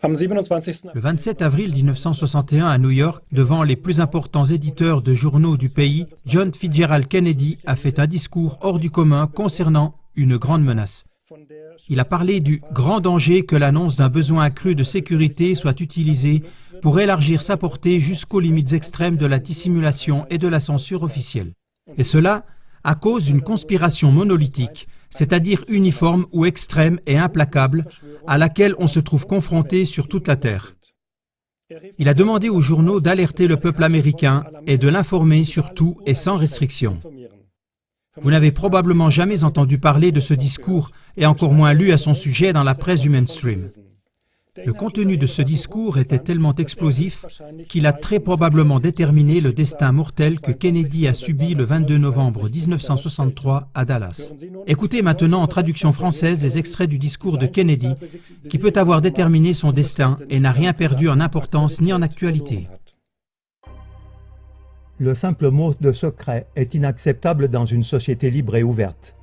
Le 27 avril 1961 à New York, devant les plus importants éditeurs de journaux du pays, John Fitzgerald Kennedy a fait un discours hors du commun concernant une grande menace. Il a parlé du grand danger que l'annonce d'un besoin accru de sécurité soit utilisée pour élargir sa portée jusqu'aux limites extrêmes de la dissimulation et de la censure officielle. Et cela à cause d'une conspiration monolithique, c'est-à-dire uniforme ou extrême et implacable, à laquelle on se trouve confronté sur toute la Terre. Il a demandé aux journaux d'alerter le peuple américain et de l'informer sur tout et sans restriction. Vous n'avez probablement jamais entendu parler de ce discours et encore moins lu à son sujet dans la presse du mainstream. Le contenu de ce discours était tellement explosif qu'il a très probablement déterminé le destin mortel que Kennedy a subi le 22 novembre 1963 à Dallas. Écoutez maintenant en traduction française des extraits du discours de Kennedy qui peut avoir déterminé son destin et n'a rien perdu en importance ni en actualité. Le simple mot de secret est inacceptable dans une société libre et ouverte.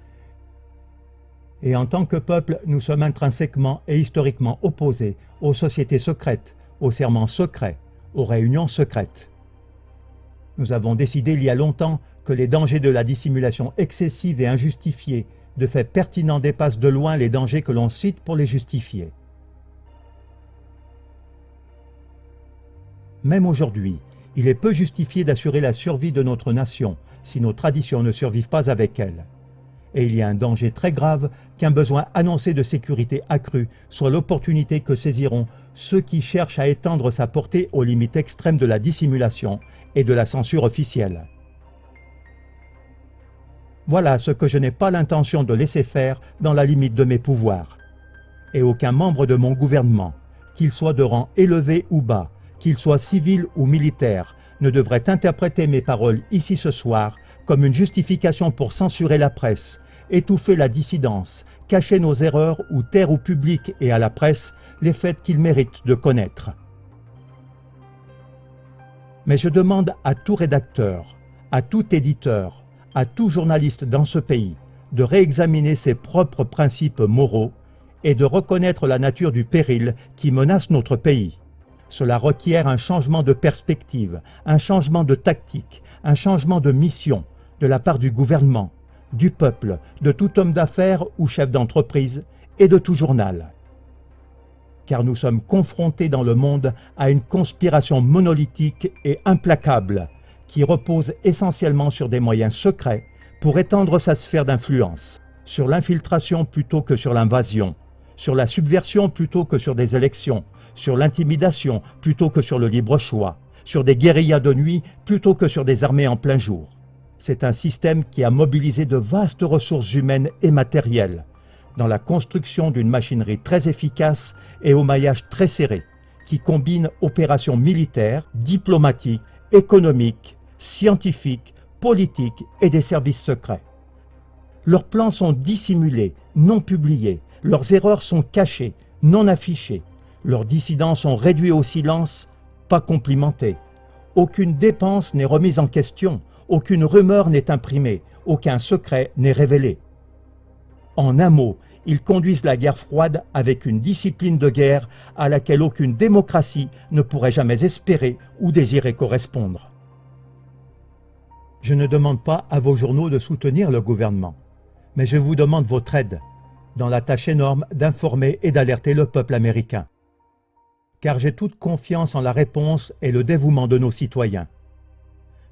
Et en tant que peuple, nous sommes intrinsèquement et historiquement opposés aux sociétés secrètes, aux serments secrets, aux réunions secrètes. Nous avons décidé il y a longtemps que les dangers de la dissimulation excessive et injustifiée de faits pertinents dépassent de loin les dangers que l'on cite pour les justifier. Même aujourd'hui, il est peu justifié d'assurer la survie de notre nation si nos traditions ne survivent pas avec elle. Et il y a un danger très grave qu'un besoin annoncé de sécurité accrue soit l'opportunité que saisiront ceux qui cherchent à étendre sa portée aux limites extrêmes de la dissimulation et de la censure officielle. Voilà ce que je n'ai pas l'intention de laisser faire dans la limite de mes pouvoirs. Et aucun membre de mon gouvernement, qu'il soit de rang élevé ou bas, qu'il soit civil ou militaire, ne devrait interpréter mes paroles ici ce soir comme une justification pour censurer la presse, étouffer la dissidence, cacher nos erreurs ou taire au public et à la presse les faits qu'ils méritent de connaître. Mais je demande à tout rédacteur, à tout éditeur, à tout journaliste dans ce pays de réexaminer ses propres principes moraux et de reconnaître la nature du péril qui menace notre pays. Cela requiert un changement de perspective, un changement de tactique, un changement de mission de la part du gouvernement, du peuple, de tout homme d'affaires ou chef d'entreprise et de tout journal. Car nous sommes confrontés dans le monde à une conspiration monolithique et implacable qui repose essentiellement sur des moyens secrets pour étendre sa sphère d'influence, sur l'infiltration plutôt que sur l'invasion, sur la subversion plutôt que sur des élections, sur l'intimidation plutôt que sur le libre choix, sur des guérillas de nuit plutôt que sur des armées en plein jour. C'est un système qui a mobilisé de vastes ressources humaines et matérielles dans la construction d'une machinerie très efficace et au maillage très serré, qui combine opérations militaires, diplomatiques, économiques, scientifiques, politiques et des services secrets. Leurs plans sont dissimulés, non publiés, leurs erreurs sont cachées, non affichées, leurs dissidents sont réduits au silence, pas complimentés. Aucune dépense n'est remise en question, aucune rumeur n'est imprimée, aucun secret n'est révélé. En un mot, ils conduisent la guerre froide avec une discipline de guerre à laquelle aucune démocratie ne pourrait jamais espérer ou désirer correspondre. Je ne demande pas à vos journaux de soutenir le gouvernement, mais je vous demande votre aide dans la tâche énorme d'informer et d'alerter le peuple américain. Car j'ai toute confiance en la réponse et le dévouement de nos citoyens,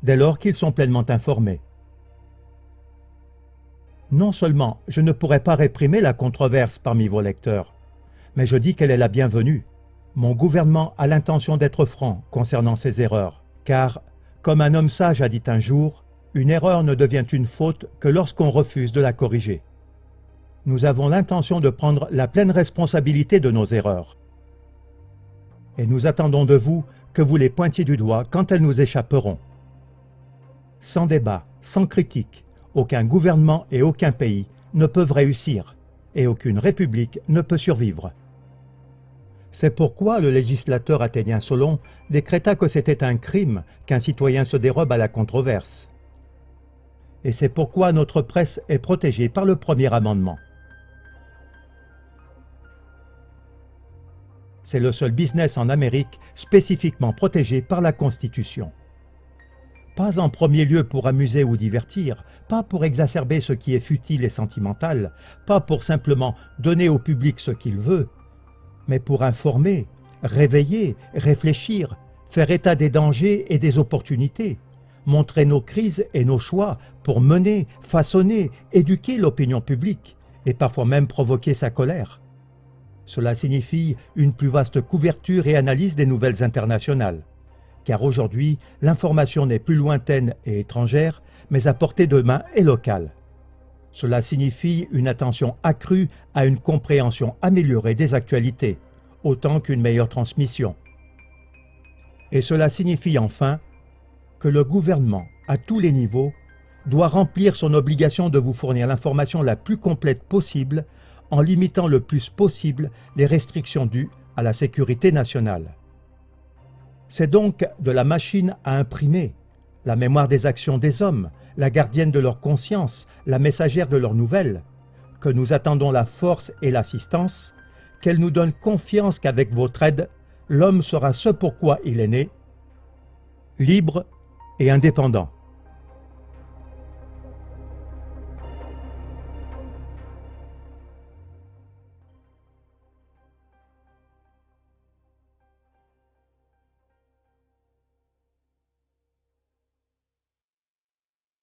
dès lors qu'ils sont pleinement informés. Non seulement je ne pourrai pas réprimer la controverse parmi vos lecteurs, mais je dis qu'elle est la bienvenue. Mon gouvernement a l'intention d'être franc concernant ses erreurs, car, comme un homme sage a dit un jour, une erreur ne devient une faute que lorsqu'on refuse de la corriger. Nous avons l'intention de prendre la pleine responsabilité de nos erreurs. Et nous attendons de vous que vous les pointiez du doigt quand elles nous échapperont. Sans débat, sans critique, aucun gouvernement et aucun pays ne peuvent réussir, et aucune république ne peut survivre. C'est pourquoi le législateur athénien Solon décréta que c'était un crime qu'un citoyen se dérobe à la controverse. Et c'est pourquoi notre presse est protégée par le premier amendement. C'est le seul business en Amérique spécifiquement protégé par la Constitution. Pas en premier lieu pour amuser ou divertir, pas pour exacerber ce qui est futile et sentimental, pas pour simplement donner au public ce qu'il veut, mais pour informer, réveiller, réfléchir, faire état des dangers et des opportunités, montrer nos crises et nos choix pour mener, façonner, éduquer l'opinion publique et parfois même provoquer sa colère. Cela signifie une plus vaste couverture et analyse des nouvelles internationales, car aujourd'hui, l'information n'est plus lointaine et étrangère, mais à portée de main et locale. Cela signifie une attention accrue à une compréhension améliorée des actualités, autant qu'une meilleure transmission. Et cela signifie enfin que le gouvernement, à tous les niveaux, doit remplir son obligation de vous fournir l'information la plus complète possible en limitant le plus possible les restrictions dues à la sécurité nationale. C'est donc de la machine à imprimer, la mémoire des actions des hommes, la gardienne de leur conscience, la messagère de leurs nouvelles, que nous attendons la force et l'assistance, qu'elle nous donne confiance qu'avec votre aide, l'homme sera ce pourquoi il est né, libre et indépendant.